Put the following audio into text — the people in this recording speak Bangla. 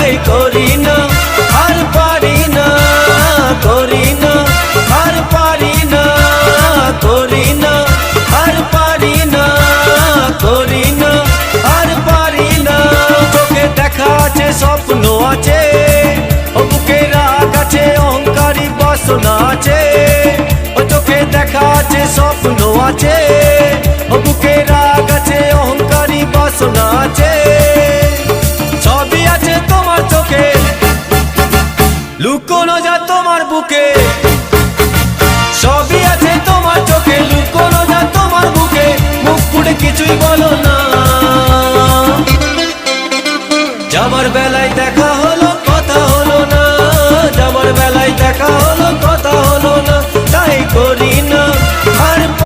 তাই করি না, আর পারি না, করি না, আর পারি না, করি না, আর পারি না, করি না, আর পারি না। চোখে দেখা আছে, স্বপ্ন আছে, ও বুকে রাগ আছে, অহংকারী বাসনা আছে। ও চোখে দেখা আছে, স্বপ্ন আছে, ও বুকে রাগ আছে, অহংকারী বাসনা আছে। সবই আছে তোমার চোখে, লুকোনো যা তোমার বুকে। সবই আছে তোমার চোখে, লুকোনো যা তোমার বুকে। মুখ ফুটে কিছুই বলো না। যাবার বেলায় দেখা হলো, কথা হলো না। যাবার বেলায় দেখা